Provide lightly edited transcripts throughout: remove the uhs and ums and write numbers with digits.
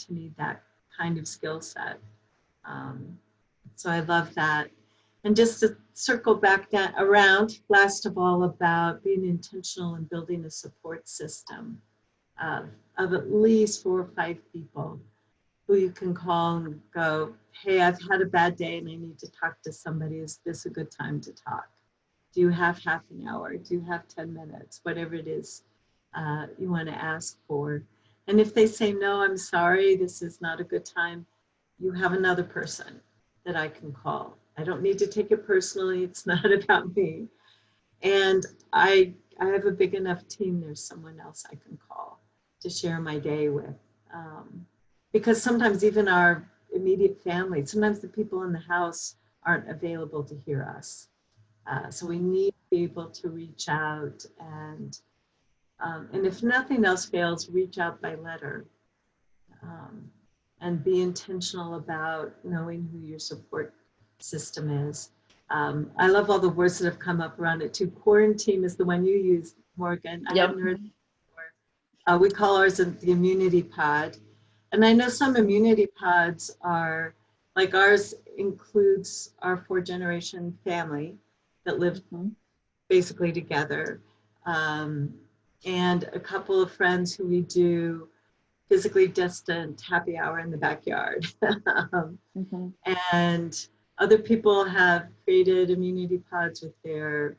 to need that kind of skill set. So I love that. And just to circle back around, last of all, about being intentional and building a support system of at least 4 or 5 people who you can call and go, hey, I've had a bad day and I need to talk to somebody. Is this a good time to talk? Do you have half an hour? Do you have 10 minutes? Whatever it is you want to ask for. And if they say, no, I'm sorry, this is not a good time, you have another person that I can call. I don't need to take it personally. It's not about me. And I have a big enough team. There's someone else I can call to share my day with. Because sometimes even our immediate family, sometimes the people in the house aren't available to hear us. So we need to be able to reach out and if nothing else fails, reach out by letter and be intentional about knowing who your support system is. I love all the words that have come up around it too. Quaren-team is the one you used, Morgan. I Yep. hadn't heard it before. We call ours the immunity pod. And I know some immunity pods are, like ours includes our 4-generation family that lived basically together. And a couple of friends who we do physically distant happy hour in the backyard. And other people have created immunity pods with their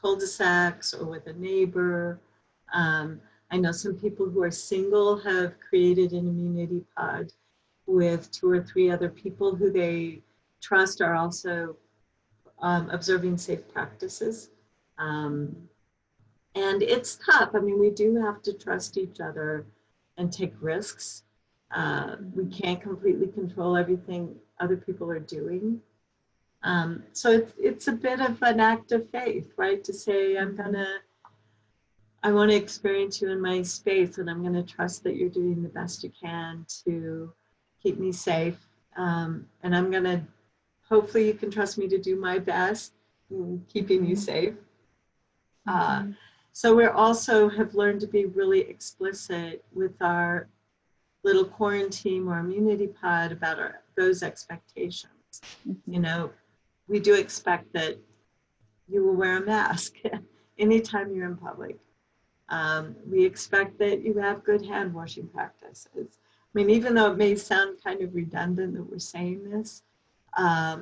cul-de-sacs or with a neighbor. I know some people who are single have created an immunity pod with 2 or 3 other people who they trust are also observing safe practices. And it's tough. I mean, we do have to trust each other and take risks. We can't completely control everything other people are doing. So it's a bit of an act of faith, right? To say, I want to experience you in my space, and I'm going to trust that you're doing the best you can to keep me safe. And I'm going to, hopefully you can trust me to do my best in keeping you safe. So we also have learned to be really explicit with our little Quaren-team or immunity pod about those expectations. You know, we do expect that you will wear a mask anytime you're in public. We expect that you have good hand washing practices. I mean, even though it may sound kind of redundant that we're saying this,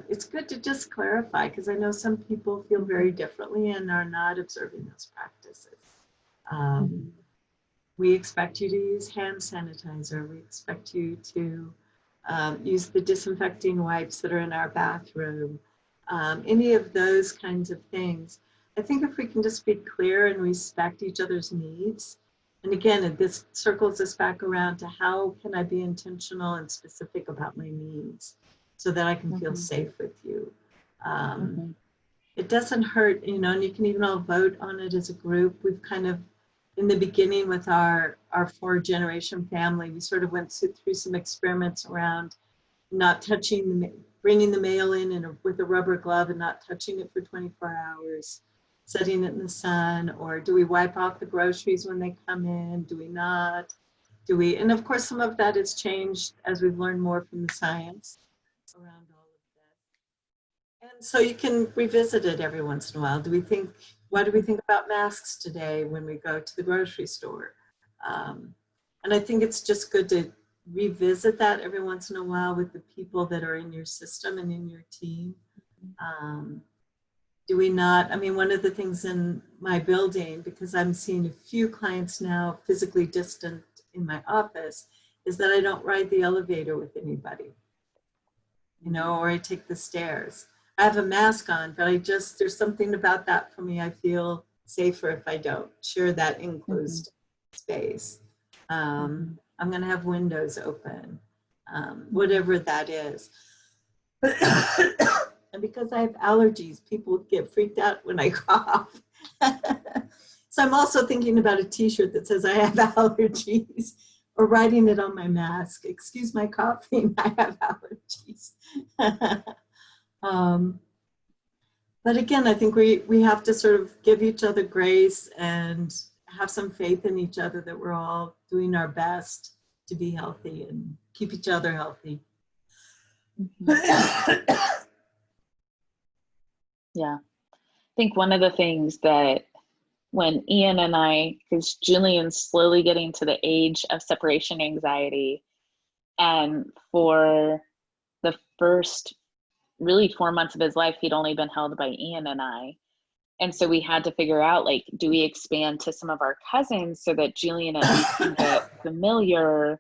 it's good to just clarify, because I know some people feel very differently and are not observing those practices. We expect you to use hand sanitizer. We expect you to use the disinfecting wipes that are in our bathroom. Any of those kinds of things. I think if we can just be clear and respect each other's needs, and again, this circles us back around to how can I be intentional and specific about my needs so that I can feel safe with you. It doesn't hurt, you know, and you can even all vote on it as a group. We've kind of, in the beginning with our 4-generation family, we sort of went through some experiments around not touching, bringing the mail in with a rubber glove and not touching it for 24 hours, setting it in the sun, or do we wipe off the groceries when they come in? Do we not? Do we? And of course, some of that has changed as we've learned more from the science around all of this. And so you can revisit it every once in a while. What do we think about masks today when we go to the grocery store? And I think it's just good to revisit that every once in a while with the people that are in your system and in your team. Do we not, I mean, one of the things in my building, because I'm seeing a few clients now physically distant in my office, is that I don't ride the elevator with anybody, you know, or I take the stairs. I have a mask on, but there's something about that for me. I feel safer if I don't share that enclosed space. I'm going to have windows open, whatever that is. And because I have allergies, people get freaked out when I cough. So I'm also thinking about a t-shirt that says I have allergies, or writing it on my mask. Excuse my coughing, I have allergies. But again, I think we have to sort of give each other grace and have some faith in each other that we're all doing our best to be healthy and keep each other healthy. Yeah. I think one of the things that when Ian and I, because Julian's slowly getting to the age of separation anxiety, and for the first really 4 months of his life, he'd only been held by Ian and I. And so we had to figure out, like, do we expand to some of our cousins so that Julian at least can get familiar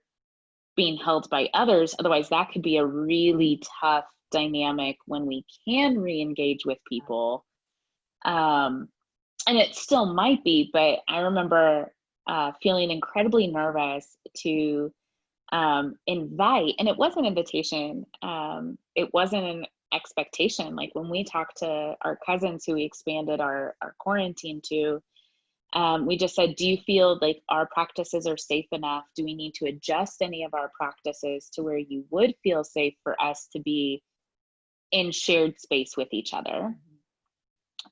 being held by others? Otherwise, that could be a really tough dynamic when we can re-engage with people. And it still might be, but I remember feeling incredibly nervous to invite, and it was an invitation. It wasn't an expectation. Like when we talked to our cousins who we expanded our Quaren-team to, we just said, do you feel like our practices are safe enough? Do we need to adjust any of our practices to where you would feel safe for us to be in shared space with each other?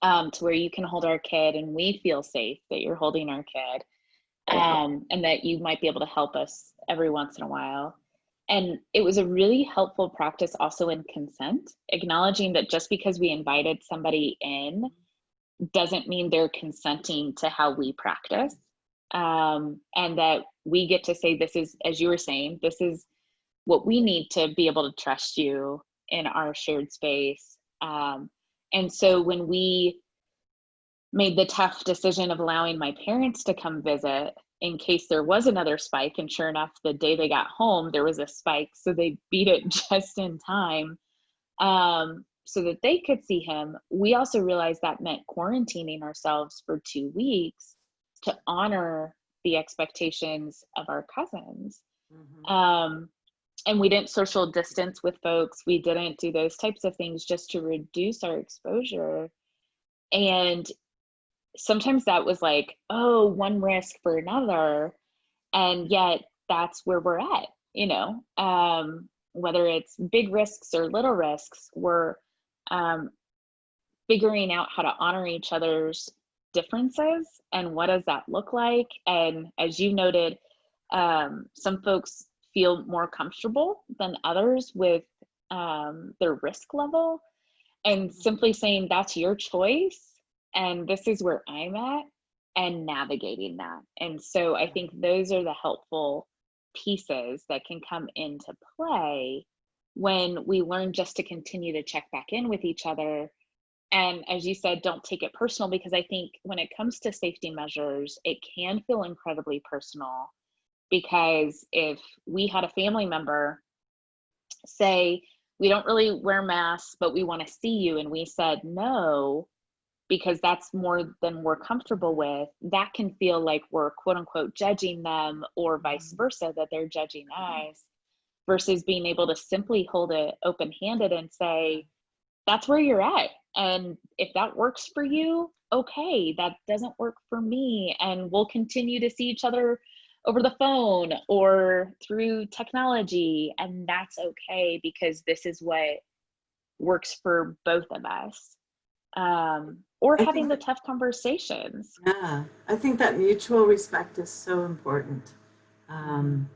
To where you can hold our kid and we feel safe that you're holding our kid, and that you might be able to help us every once in a while. And it was a really helpful practice also in consent, acknowledging that just because we invited somebody in doesn't mean they're consenting to how we practice. And that we get to say, this is, as you were saying, this is what we need to be able to trust you in our shared space. And so when we made the tough decision of allowing my parents to come visit in case there was another spike, and sure enough, the day they got home, there was a spike. So they beat it just in time so that they could see him. We also realized that meant quarantining ourselves for 2 weeks to honor the expectations of our cousins. And we didn't social distance with folks. We didn't do those types of things just to reduce our exposure. And sometimes that was like, oh, one risk for another. And yet that's where we're at, you know, whether it's big risks or little risks, we're figuring out how to honor each other's differences and what does that look like. And as you noted, some folks feel more comfortable than others with their risk level, and simply saying that's your choice and this is where I'm at, and navigating that. And so I think those are the helpful pieces that can come into play when we learn just to continue to check back in with each other. And as you said, don't take it personal, because I think when it comes to safety measures, it can feel incredibly personal. Because if we had a family member say, we don't really wear masks, but we want to see you, and we said no, because that's more than we're comfortable with, that can feel like we're quote unquote judging them, or vice versa, that they're judging us, versus being able to simply hold it open-handed and say, that's where you're at. And if that works for you, okay, that doesn't work for me. And we'll continue to see each other over the phone or through technology. And that's okay, because this is what works for both of us. Or having the tough conversations. Yeah, I think that mutual respect is so important. And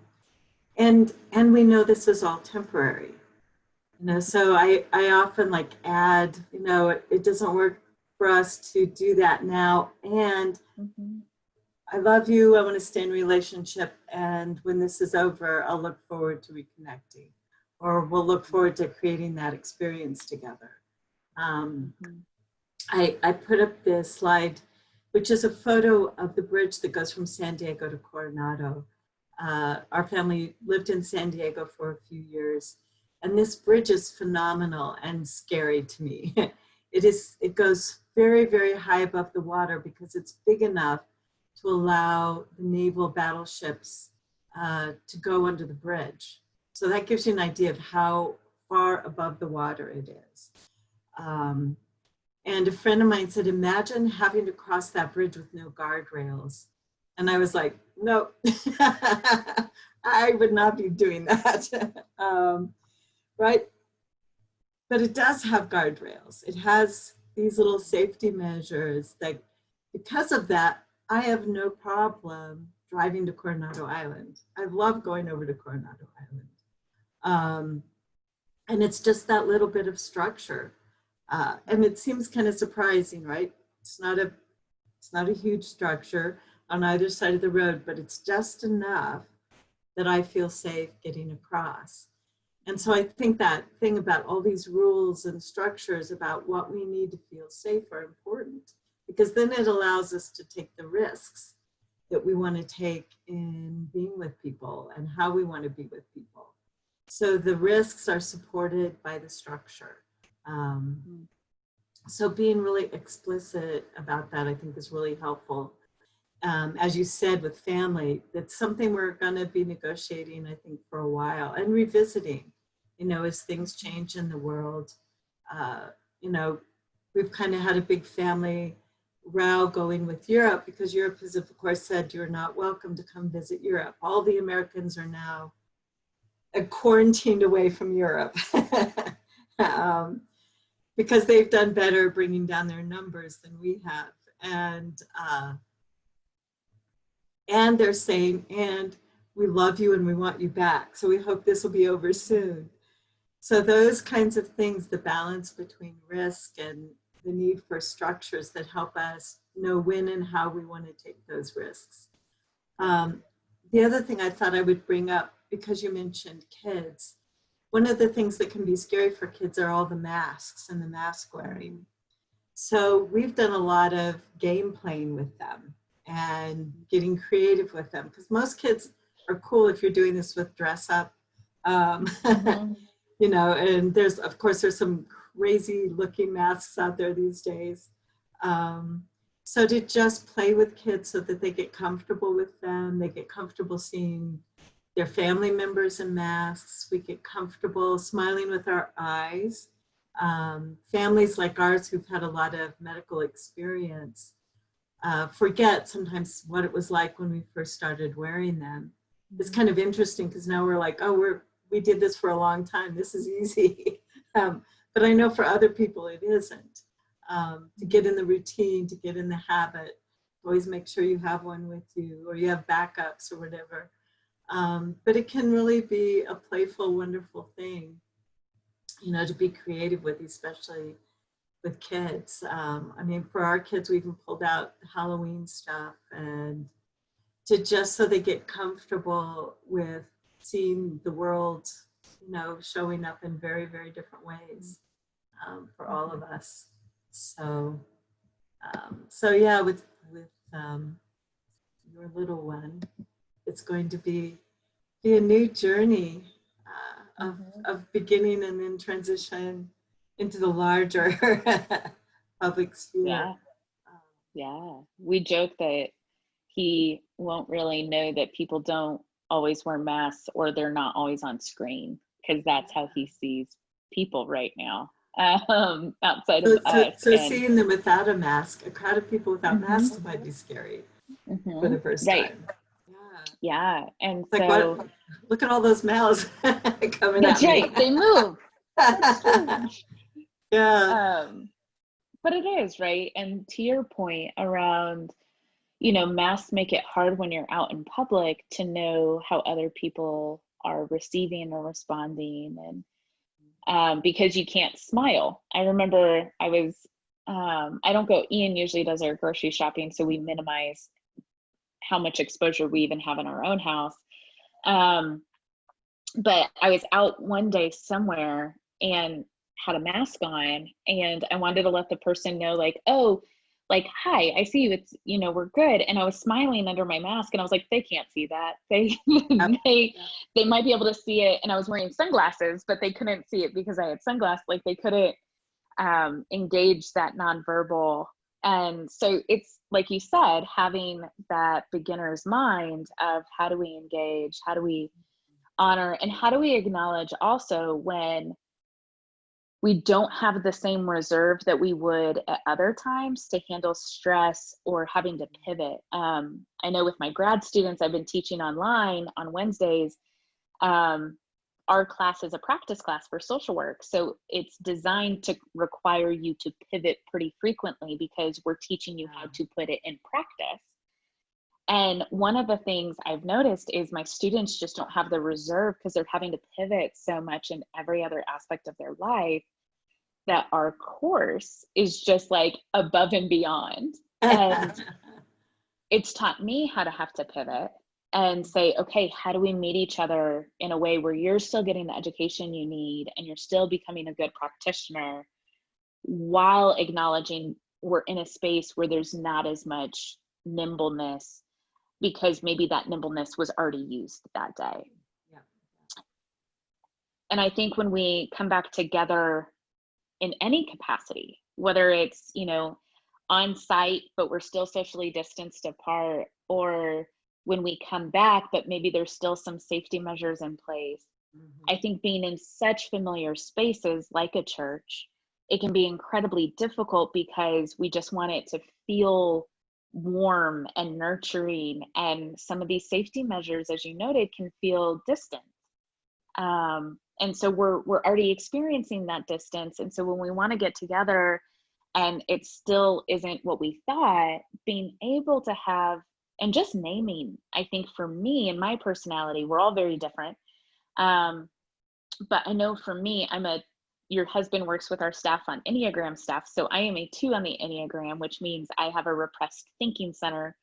we know this is all temporary. You know, so I often like add, you know, it doesn't work for us to do that now. And I love you. I want to stay in relationship. And when this is over, I'll look forward to reconnecting, or we'll look forward to creating that experience together. I put up this slide, which is a photo of the bridge that goes from San Diego to Coronado. Our family lived in San Diego for a few years, and this bridge is phenomenal and scary to me. It goes very, very high above the water because it's big enough to allow the naval battleships to go under the bridge. So that gives you an idea of how far above the water it is. And a friend of mine said, imagine having to cross that bridge with no guardrails. And I was like, no, I would not be doing that. Right? But it does have guardrails. It has these little safety measures that, because of that, I have no problem driving to Coronado Island. I love going over to Coronado Island. And it's just that little bit of structure. And it seems kind of surprising, right? It's not a huge structure on either side of the road, but it's just enough that I feel safe getting across. And so I think that thing about all these rules and structures about what we need to feel safe are important, because then it allows us to take the risks that we want to take in being with people and how we want to be with people. So the risks are supported by the structure. So being really explicit about that, I think, is really helpful. As you said, with family, that's something we're going to be negotiating, I think, for a while and revisiting, as things change in the world. We've kind of had a big family row going with Europe, because Europe has, of course, said you're not welcome to come visit Europe. All the Americans are now quarantined away from Europe. Because they've done better bringing down their numbers than we have. And they're saying, and we love you and we want you back. So we hope this will be over soon. So those kinds of things, the balance between risk and the need for structures that help us know when and how we want to take those risks. The other thing I thought I would bring up, because you mentioned kids, one of the things that can be scary for kids are all the masks and the mask wearing. So we've done a lot of game playing with them and getting creative with them, because most kids are cool if you're doing this with dress up. And there's some crazy looking masks out there these days. So to just play with kids so that they get comfortable with them, they get comfortable seeing their family members in masks, we get comfortable smiling with our eyes. Families like ours who've had a lot of medical experience forget sometimes what it was like when we first started wearing them. It's kind of interesting, because now we're like, oh, we did this for a long time, this is easy. But I know for other people it isn't. To get in the routine, to get in the habit, always make sure you have one with you, or you have backups or whatever. But it can really be a playful, wonderful thing, to be creative with, especially with kids. For our kids, we even pulled out Halloween stuff, and so they get comfortable with seeing the world, showing up in very, very different ways for all of us. So yeah, with your little one, it's going to be a new journey of beginning and then transition into the larger public sphere. Yeah. We joke that he won't really know that people don't always wear masks, or they're not always on screen, because that's how he sees people right now, outside of us. So seeing them without a mask, a crowd of people without masks, might be scary for the first time. Yeah. And like, so look at all those mouths coming that's at me. right, they move. Yeah. But it is, right? And to your point around, masks make it hard when you're out in public to know how other people are receiving or responding, and because you can't smile. I remember I don't go, Ian usually does our grocery shopping, so we minimize how much exposure we even have in our own house. But I was out one day somewhere and had a mask on, and I wanted to let the person know, like, oh, like, hi, I see you, it's, we're good. And I was smiling under my mask, and I was like, they can't see that. They might be able to see it. And I was wearing sunglasses, but they couldn't see it because I had sunglasses. Like, they couldn't engage that nonverbal. And so it's, like you said, having that beginner's mind of how do we engage, how do we honor, and how do we acknowledge also when we don't have the same reserve that we would at other times to handle stress or having to pivot. I know with my grad students, I've been teaching online on Wednesdays. Our class is a practice class for social work. So it's designed to require you to pivot pretty frequently, because we're teaching you how to put it in practice. And one of the things I've noticed is my students just don't have the reserve because they're having to pivot so much in every other aspect of their life, that our course is just like above and beyond. And it's taught me how to have to pivot and say, okay, how do we meet each other in a way where you're still getting the education you need and you're still becoming a good practitioner, while acknowledging we're in a space where there's not as much nimbleness, because maybe that nimbleness was already used that day. Yeah. And I think when we come back together in any capacity, whether it's, on site, but we're still socially distanced apart, or when we come back, but maybe there's still some safety measures in place. I think being in such familiar spaces like a church, it can be incredibly difficult because we just want it to feel warm and nurturing. And some of these safety measures, as you noted, can feel distant. And so we're already experiencing that distance. And so when we want to get together and it still isn't what we thought, being able to have, and just naming, I think for me and my personality, we're all very different. But I know for me, your husband works with our staff on Enneagram staff. So I am a 2 on the Enneagram, which means I have a repressed thinking center.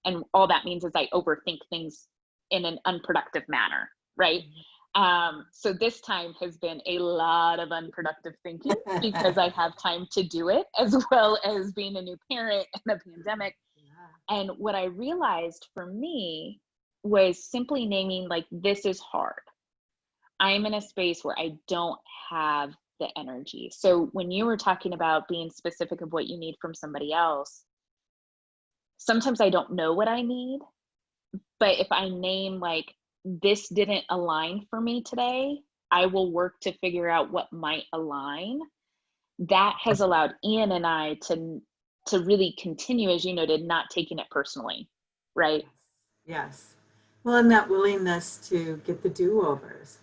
And all that means is I overthink things in an unproductive manner, right? So this time has been a lot of unproductive thinking because I have time to do it, as well as being a new parent in a pandemic. Yeah. And what I realized for me was simply naming, like, this is hard. I'm in a space where I don't have the energy. So when you were talking about being specific of what you need from somebody else, sometimes I don't know what I need, but if I name, like, this didn't align for me today, I will work to figure out what might align. That has allowed Ian and I to really continue, as you noted, not taking it personally, right? Yes. Well, and that willingness to get the do-overs.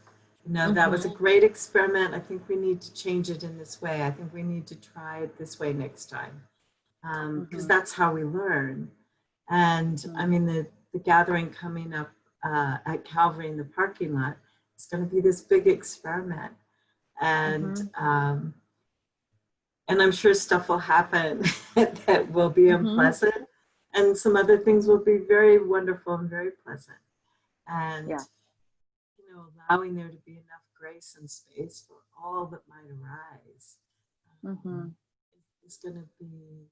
That was a great experiment. I think we need to change it in this way. I think we need to try it this way next time. Because that's how we learn. And I mean, the gathering coming up at Calvary in the parking lot is going to be this big experiment. And and I'm sure stuff will happen that will be unpleasant, and some other things will be very wonderful and very pleasant. And allowing there to be enough grace and space for all that might arise is going to be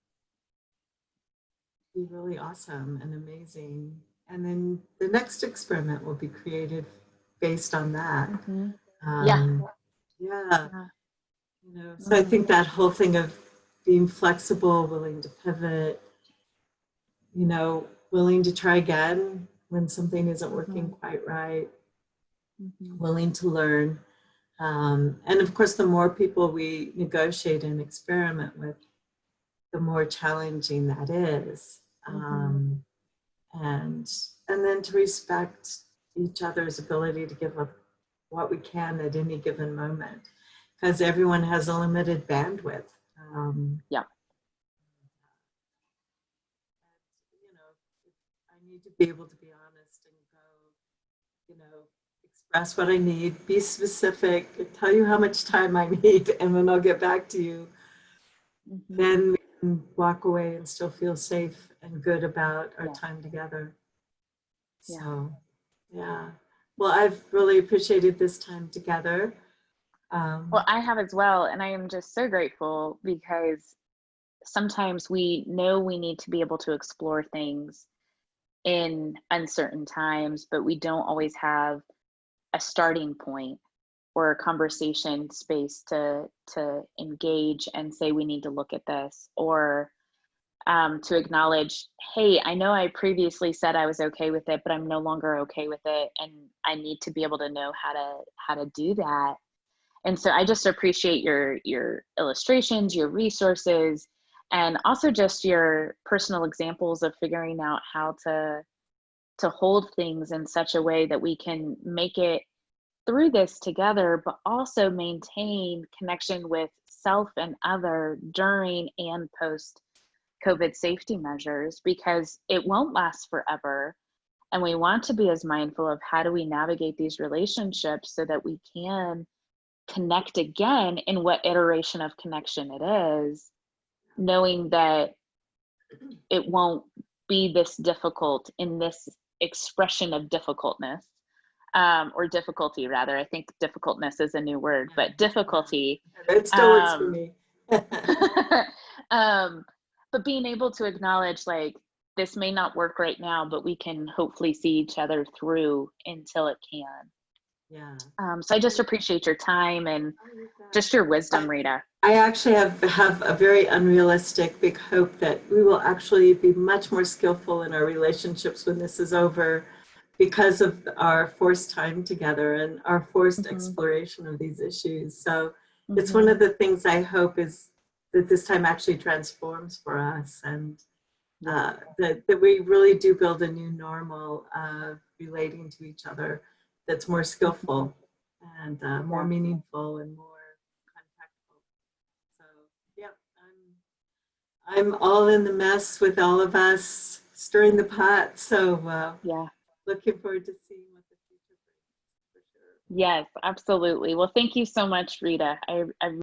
really awesome and amazing. And then the next experiment will be created based on that. Yeah. So I think that whole thing of being flexible, willing to pivot, willing to try again when something isn't working quite right, willing to learn. And of course, the more people we negotiate and experiment with, the more challenging that is. And then to respect each other's ability to give up what we can at any given moment, because everyone has a limited bandwidth. I need to be able to be honest and go, express what I need, be specific, tell you how much time I need, and then I'll get back to you. Then we can walk away and still feel safe and good about our time together. So, yeah. Well, I've really appreciated this time together. Well, I have as well. And I am just so grateful because sometimes we know we need to be able to explore things in uncertain times, but we don't always have a starting point or a conversation space to engage and say, we need to look at this, or to acknowledge, hey, I know I previously said I was okay with it, but I'm no longer okay with it. And I need to be able to know how to do that. And so I just appreciate your illustrations, your resources, and also just your personal examples of figuring out how to hold things in such a way that we can make it through this together, but also maintain connection with self and other during and post COVID safety measures, because it won't last forever. And we want to be as mindful of how do we navigate these relationships so that we can connect again in what iteration of connection it is, knowing that it won't be this difficult in this expression of difficultness, or difficulty rather. I think difficultness is a new word, but difficulty. It still works for me. But being able to acknowledge, like, this may not work right now, but we can hopefully see each other through until it can. Yeah. So I just appreciate your time and just your wisdom, Rita. I actually have a very unrealistic big hope that we will actually be much more skillful in our relationships when this is over, because of our forced time together and our forced exploration of these issues. So it's one of the things I hope is that this time actually transforms for us, and that we really do build a new normal of relating to each other that's more skillful and more meaningful and more contactful. So yeah, I'm all in the mess with all of us stirring the pot. So looking forward to seeing what the future brings, for sure. Yes, absolutely. Well, thank you so much, Rita. I